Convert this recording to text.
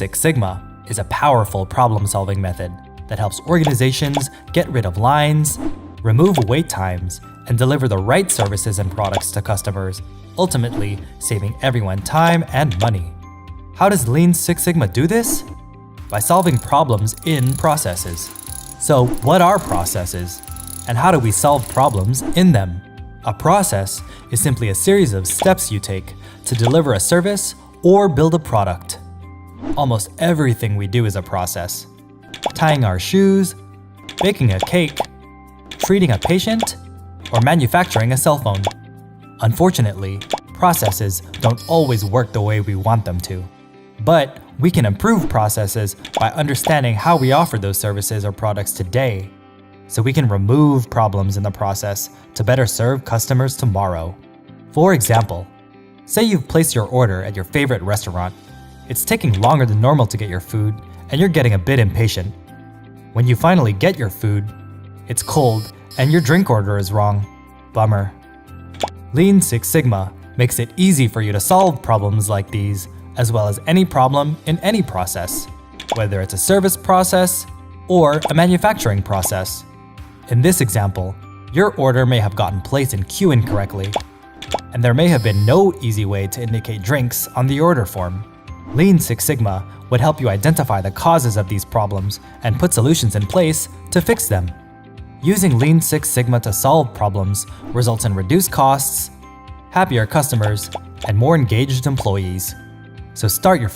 Six Sigma is a powerful problem-solving method that helps organizations get rid of lines, remove wait times, and deliver the right services and products to customers, ultimately saving everyone time and money. How does Lean Six Sigma do this? By solving problems in processes. So, what are processes? And how do we solve problems in them? A process is simply a series of steps you take to deliver a service or build a product. Almost everything we do is a process. Tying our shoes, baking a cake, treating a patient, or manufacturing a cell phone. Unfortunately, processes don't always work the way we want them to. But we can improve processes by understanding how we offer those services or products today, so we can remove problems in the process to better serve customers tomorrow. For example, say you've placed your order at your favorite restaurant. It's taking longer than normal to get your food, and you're getting a bit impatient. When you finally get your food, it's cold and your drink order is wrong. Bummer. Lean Six Sigma makes it easy for you to solve problems like these, as well as any problem in any process, whether it's a service process or a manufacturing process. In this example, your order may have gotten placed in queue incorrectly, and there may have been no easy way to indicate drinks on the order form. Lean Six Sigma would help you identify the causes of these problems and put solutions in place to fix them. Using Lean Six Sigma to solve problems results in reduced costs, happier customers, and more engaged employees. So start your